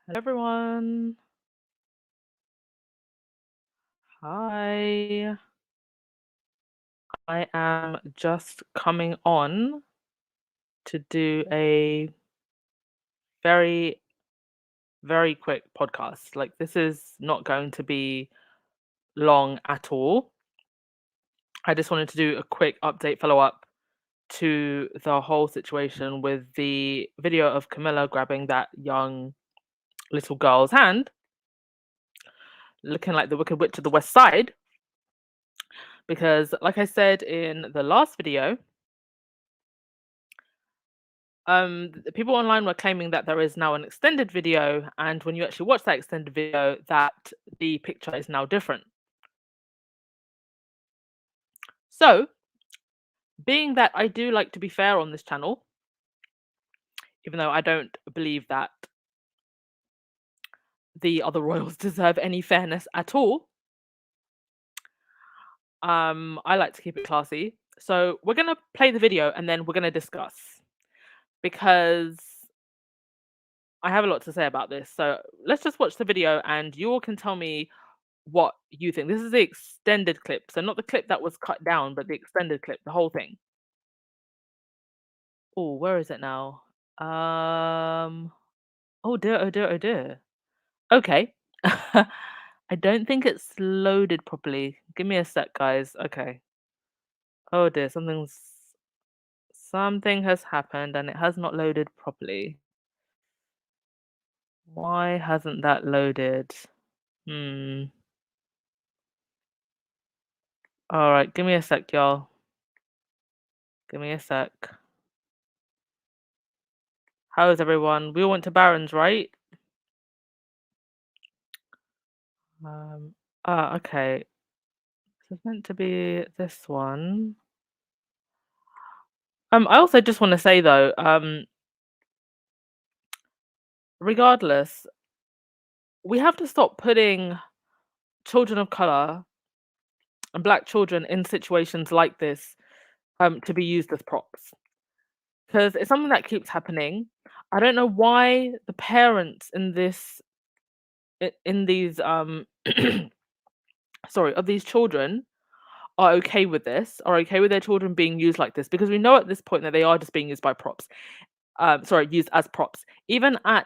Hello, everyone. Hi. I am just coming on to do a very, very quick podcast. Like, this is not going to be long at all. I just wanted to do a quick update follow up to the whole situation with the video of Camilla grabbing that young little girl's hand, looking like the Wicked Witch of the West Side. Because, like I said in the last video, people online were claiming that there is now an extended video, and when you actually watch that extended video, that the picture is now different. So, being that I do like to be fair on this channel, even though I don't believe that the other royals deserve any fairness at all, I like to keep it classy. So we're gonna play the video and then we're gonna discuss, because I have a lot to say about this. So let's just watch the video and you all can tell me what you think. This is the extended clip. So not the clip that was cut down, but the extended clip, the whole thing. Oh, where is it now? Oh dear, oh dear, oh dear. Okay. I don't think it's loaded properly. Give me a sec, guys. Okay. Oh dear, something has happened and it has not loaded properly. Why hasn't that loaded? Hmm. All right, give me a sec, y'all. Give me a sec. How is everyone? We all went to Barron's, right? Um, okay. So it's meant to be this one. I also just want to say though, regardless, we have to stop putting children of color and black children in situations like this, to be used as props. Because it's something that keeps happening. I don't know why the parents in these sorry, of these children are okay with this, are okay with their children being used like this, because we know at this point that they are just being used by props. Sorry, used as props. Even at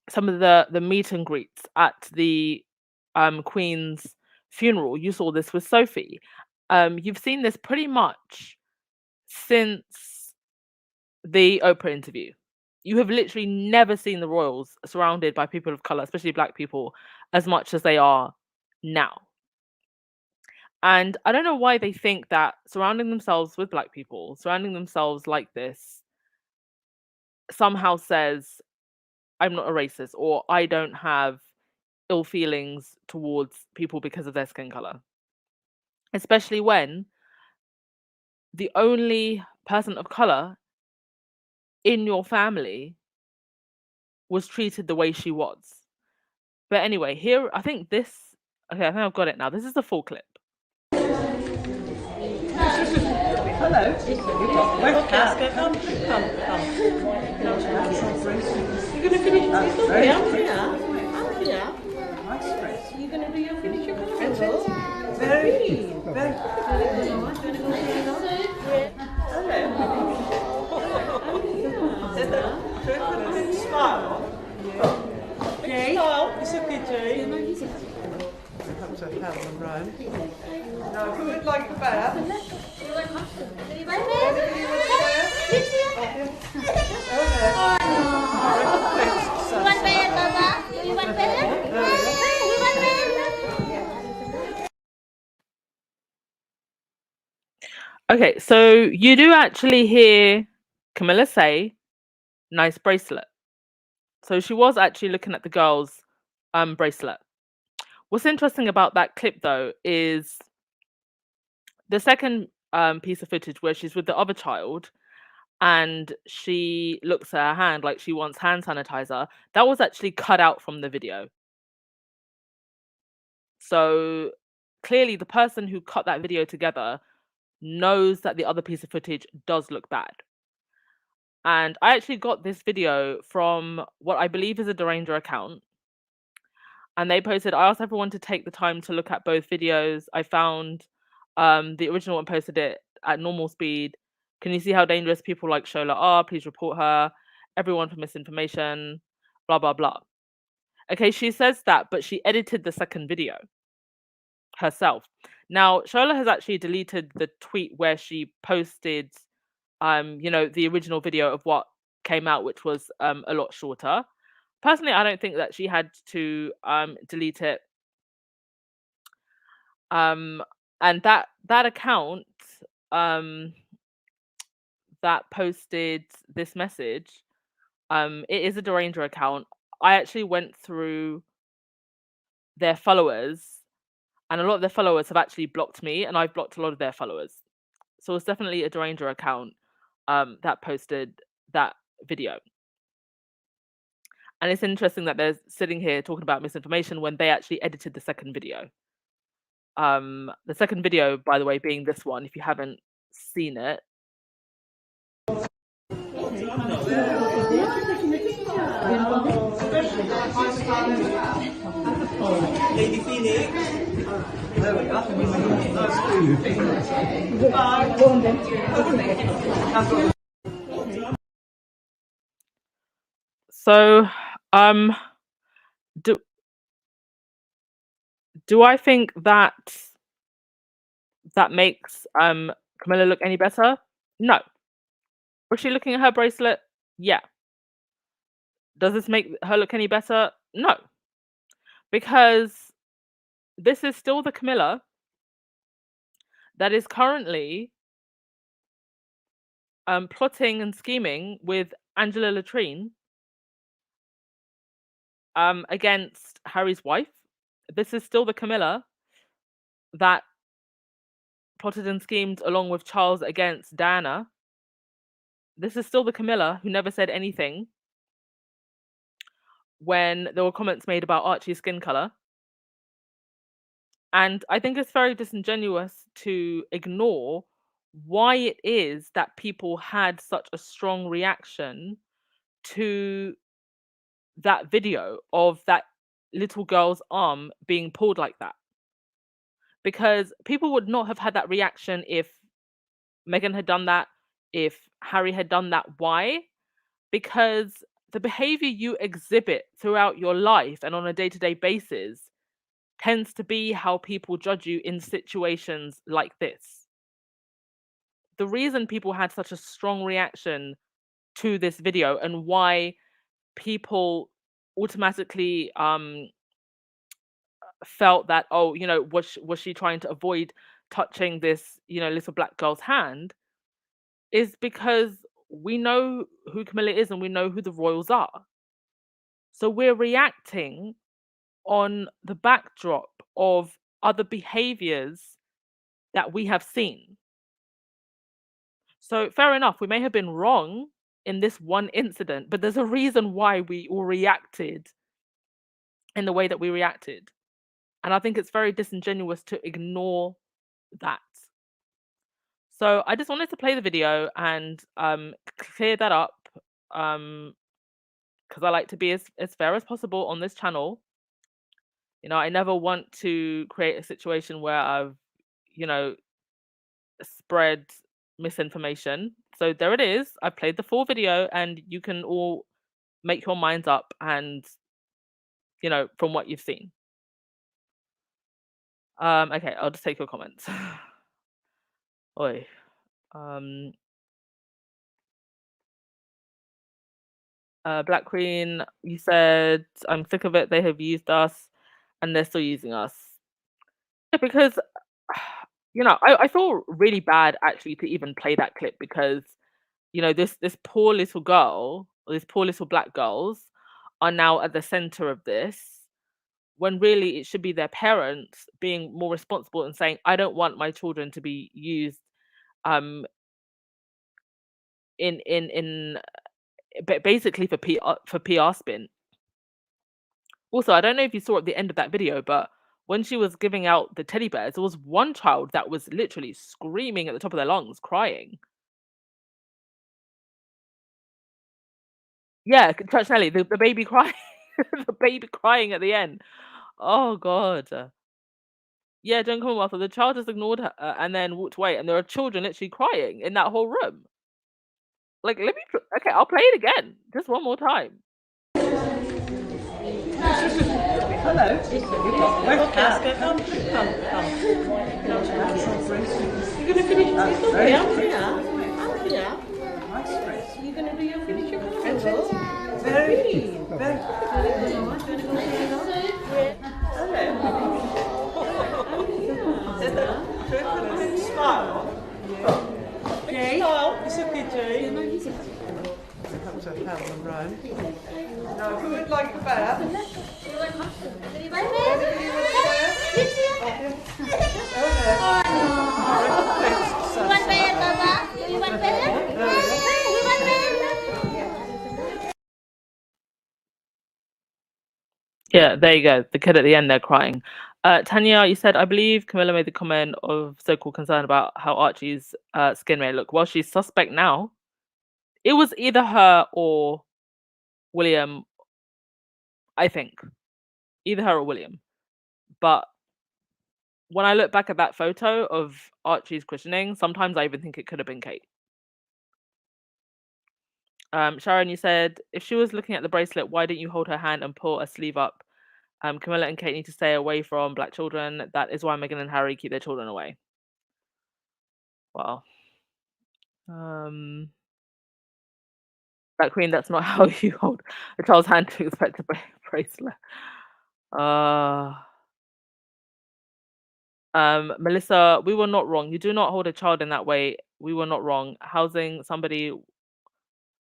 some of the meet and greets at the Queen's funeral, you saw this with Sophie. You've seen this pretty much since the Oprah interview. You have literally never seen the royals surrounded by people of color, especially black people, as much as they are now. And I don't know why they think that surrounding themselves with black people, surrounding themselves like this, somehow says, I'm not a racist or I don't have ill feelings towards people because of their skin color. Especially when the only person of color in your family was treated the way she was. But anyway, here, I think this, okay, I think I've got it now. This is the full clip. Hello. Where's Kat? Come. You're going to finish this one? I'm here. Nice dress. You're going to finish your colour? Very. Hello. Smile. Jay? It's okay, Jay. Have to have them round. No, who would like a bath? Okay, so you do actually hear Camilla say, nice bracelet. So she was actually looking at the girl's bracelet. What's interesting about that clip though is the second piece of footage where she's with the other child and she looks at her hand like she wants hand sanitizer. That was actually cut out from the video. So clearly the person who cut that video together knows that the other piece of footage does look bad. And I actually got this video from what I believe is a Deranger account. And they posted, I asked everyone to take the time to look at both videos. I found the original one posted it at normal speed. Can you see how dangerous people like Shola are? Please report her. Everyone for misinformation, blah, blah, blah. Okay, she says that, but she edited the second video herself. Now, Shola has actually deleted the tweet where she posted, the original video of what came out, which was a lot shorter. Personally, I don't think that she had to delete it. And that account um, that posted this message, it is a Deranger account. I actually went through their followers, and a lot of their followers have actually blocked me, and I've blocked a lot of their followers. So it's definitely a Deranger account that posted that video. And it's interesting that they're sitting here talking about misinformation when they actually edited the second video. The second video, by the way, being this one, if you haven't seen it. Lady Phoenix. There we go. So, do I think that makes Camilla look any better? No. Was she looking at her bracelet? Yeah. Does this make her look any better? No. Because this is still the Camilla that is currently plotting and scheming with Angela Latrine against Harry's wife. This is still the Camilla that plotted and schemed along with Charles against Diana. This is still the Camilla who never said anything when there were comments made about Archie's skin color. And I think it's very disingenuous to ignore why it is that people had such a strong reaction to that video of that little girl's arm being pulled like that. Because people would not have had that reaction if Meghan had done that, if Harry had done that. Why? Because the behavior you exhibit throughout your life and on a day-to-day basis tends to be how people judge you in situations like this. The reason people had such a strong reaction to this video and why people automatically felt that, oh, was she trying to avoid touching this, little black girl's hand, is because we know who Camilla is and we know who the royals are. So we're reacting on the backdrop of other behaviors that we have seen. So fair enough, we may have been wrong in this one incident, but there's a reason why we all reacted in the way that we reacted. And I think it's very disingenuous to ignore that. So I just wanted to play the video and clear that up, because I like to be as fair as possible on this channel. I never want to create a situation where I've, spread misinformation. So there it is. I played the full video and you can all make your minds up and, from what you've seen. Okay, I'll just take your comments. Oi. Black Queen, you said, I'm sick of it. They have used us and they're still using us. Yeah, because, I feel really bad actually to even play that clip because, this poor little girl, or these poor little black girls are now at the center of this when really it should be their parents being more responsible and saying, I don't want my children to be used um in basically for PR spin. Also, I don't know if you saw at the end of that video, but when she was giving out the teddy bears, there was one child that was literally screaming at the top of their lungs, crying. Yeah, Church Nelly, the baby crying, the baby crying at the end. Oh god. Yeah, Joan Commonwealth, the child just ignored her and then walked away, and there are children literally crying in that whole room. Like, let me okay, I'll play it again, just one more time. Hello. Where's Casca? Come. You're going to finish this? Very I'm here. Nice dress. You're going to do your finisher carnival? Very. Hello. Smile. Jay? Smile. It's okay, Jay. Perhaps I have them round. Now, who would like a bath? Yeah, there you go. The kid at the end, they're crying. Tanya, you said, I believe Camilla made the comment of so-called concern about how Archie's skin may look. Well, she's suspect now. It was either her or William, I think. Either her or William. But when I look back at that photo of Archie's christening, sometimes I even think it could have been Kate. Sharon, you said, if she was looking at the bracelet, why didn't you hold her hand and pull a sleeve up? Camilla and Kate need to stay away from black children. That is why Meghan and Harry keep their children away. Well, Black Queen, that's not how you hold a child's hand to expect a bracelet. Melissa, we were not wrong. You do not hold a child in that way. We were not wrong. Housing somebody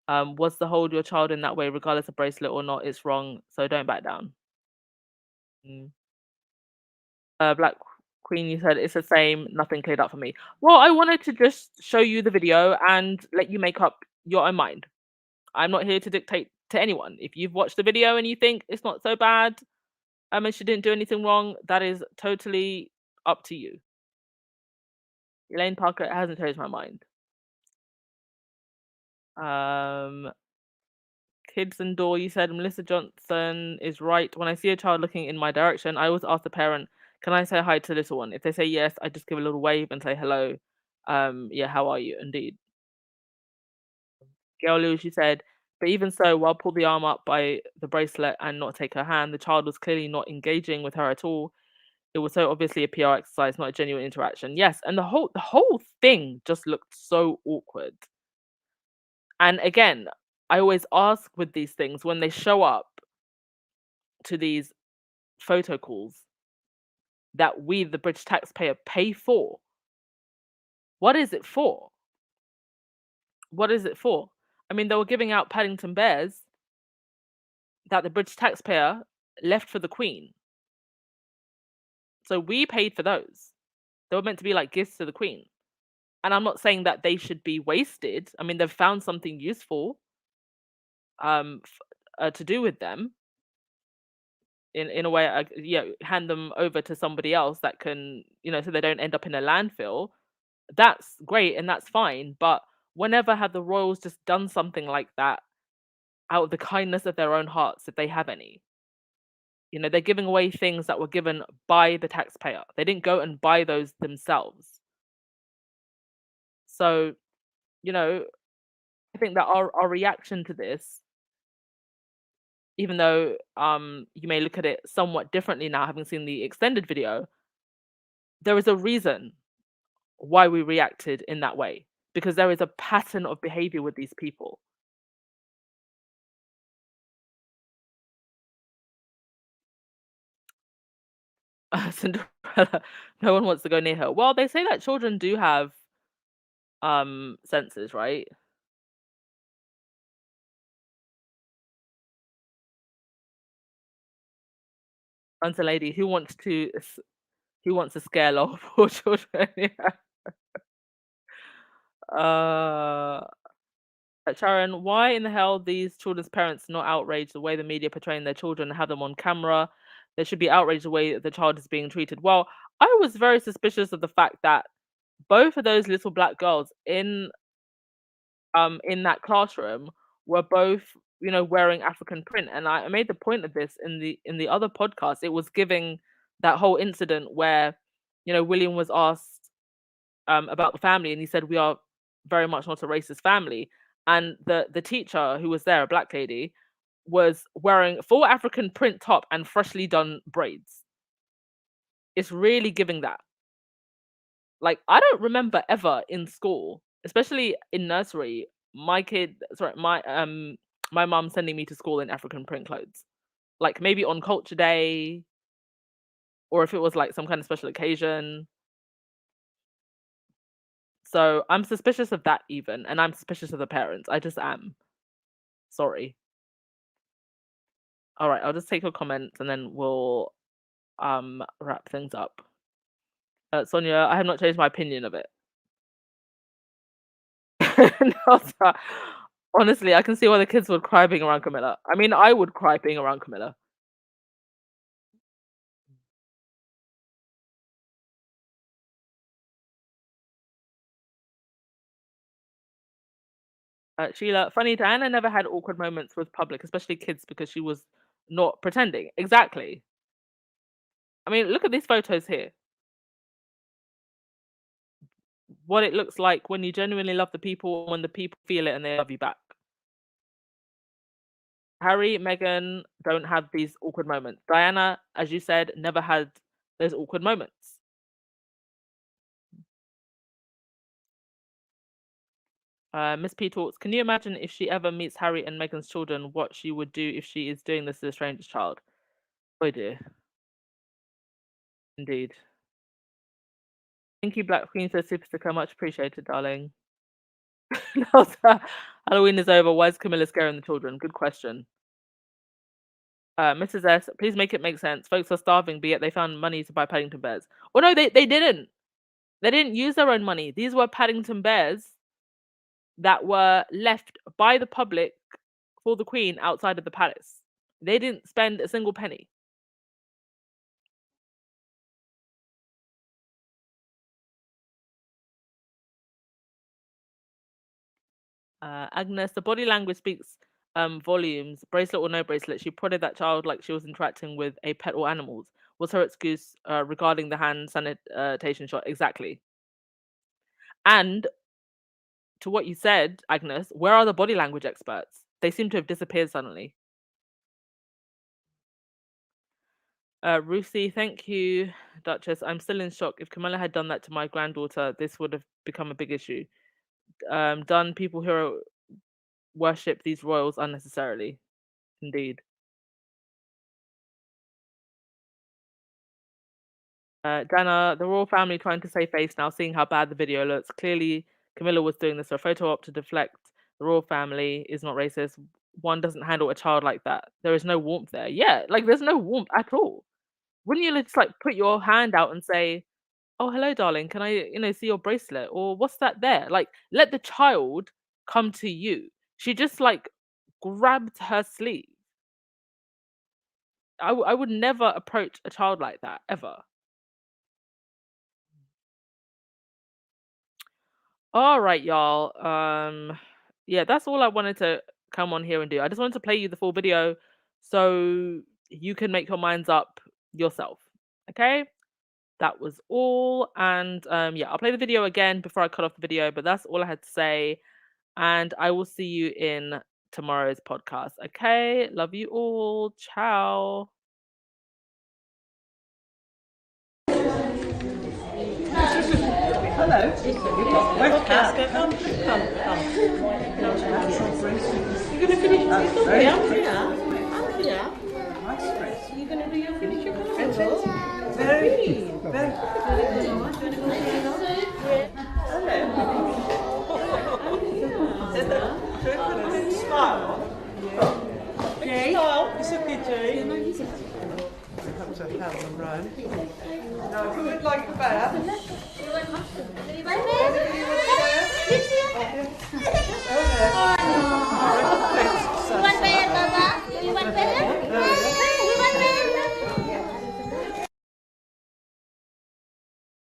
was to hold your child in that way, regardless of bracelet or not, it's wrong. So don't back down. Black Queen, you said it's the same, nothing cleared up for me. Well, I wanted to just show you the video and let you make up your own mind. I'm not here to dictate to anyone. If you've watched the video and you think it's not so bad, and she didn't do anything wrong, that is totally up to you. Elaine Parker, it hasn't changed my mind. Kids and Door, you said Melissa Johnson is right. When I see a child looking in my direction, I always ask the parent, can I say hi to the little one? If they say yes, I just give a little wave and say hello. Yeah, how are you? Indeed. Gail Lewis, you said, but even so, while pull the arm up by the bracelet and not take her hand, the child was clearly not engaging with her at all. It was so obviously a PR exercise, not a genuine interaction. Yes, and the whole thing just looked so awkward. And again, I always ask with these things when they show up to these photo calls that we, the British taxpayer, pay for. What is it for? What is it for? I mean, they were giving out Paddington Bears that the British taxpayer left for the Queen. So we paid for those. They were meant to be like gifts to the Queen. And I'm not saying that they should be wasted. I mean, they've found something useful to do with them. In a way, hand them over to somebody else that can, so they don't end up in a landfill. That's great and that's fine. But whenever have the royals just done something like that out of the kindness of their own hearts, if they have any? They're giving away things that were given by the taxpayer. They didn't go and buy those themselves. So, I think that our reaction to this, even though you may look at it somewhat differently now, having seen the extended video, there is a reason why we reacted in that way, because there is a pattern of behavior with these people. Cinderella, no one wants to go near her. Well, they say that children do have senses, right? Once a lady who wants to scare lol poor children. Sharon, why in the hell these children's parents not outraged the way the media portraying their children and have them on camera? They should be outraged the way the child is being treated. Well, I was very suspicious of the fact that both of those little black girls in that classroom were both wearing African print. And I made the point of this in the other podcast. It was giving that whole incident where, William was asked about the family, and he said, "We are very much not a racist family." And the teacher who was there, a black lady, was wearing full African print top and freshly done braids. It's really giving that. Like, I don't remember ever in school, especially in nursery, my mom sending me to school in African print clothes. Like maybe on culture day, or if it was like some kind of special occasion. So I'm suspicious of that even, and I'm suspicious of the parents. I just am. Sorry. All right, I'll just take your comments and then we'll wrap things up. Sonia, I have not changed my opinion of it. No, sir. Honestly, I can see why the kids would cry being around Camilla. I mean, I would cry being around Camilla. Sheila, funny, Diana never had awkward moments with public, especially kids, because she was not pretending. Exactly. I mean, look at these photos here. What it looks like when you genuinely love the people, when the people feel it and they love you back. Harry, Meghan don't have these awkward moments. Diana, as you said, never had those awkward moments. Miss P talks. Can you imagine if she ever meets Harry and Meghan's children, what she would do if she is doing this to a stranger's child? Oh dear. Indeed. Thank you, Black Queen, so super sticker. Much appreciated, darling. No, Halloween is over. Why is Camilla scaring the children? Good question. Mrs. S, please make it make sense. Folks are starving, but yet they found money to buy Paddington bears. Oh no, they didn't. They didn't use their own money. These were Paddington bears that were left by the public for the Queen outside of the palace. They didn't spend a single penny. Agnes, the body language speaks volumes. Bracelet or no bracelet, she prodded that child like she was interacting with a pet or animals. Was her excuse regarding the hand sanitation shot? Exactly. And to what you said, Agnes, where are the body language experts? They seem to have disappeared suddenly. Ruthie, thank you, Duchess. I'm still in shock. If Camilla had done that to my granddaughter, this would have become a big issue. Done people who worship these royals unnecessarily. Indeed. Dana, the royal family trying to save face now, seeing how bad the video looks. Clearly, Camilla was doing this for a photo op to deflect. The royal family is not racist. One doesn't handle a child like that. There is no warmth there. Yeah, like there's no warmth at all. Wouldn't you just like put your hand out and say, "Oh, hello, darling. Can I, see your bracelet?" Or "What's that there?" Like, let the child come to you. She just like grabbed her sleeve. I would never approach a child like that ever. All right, y'all. Yeah, that's all I wanted to come on here and do. I just wanted to play you the full video so you can make your minds up yourself. Okay? That was all. And yeah, I'll play the video again before I cut off the video, but that's all I had to say. And I will see you in tomorrow's podcast. Okay? Love you all. Ciao. Hello. Where's Cat? Come. You're going to finish this up here? Andrea? Nice dress. You're going to do your finish your colour? Very. Hello. Smile. Jay? It's okay, Jay. Have to have them run. Now, who would like a bath?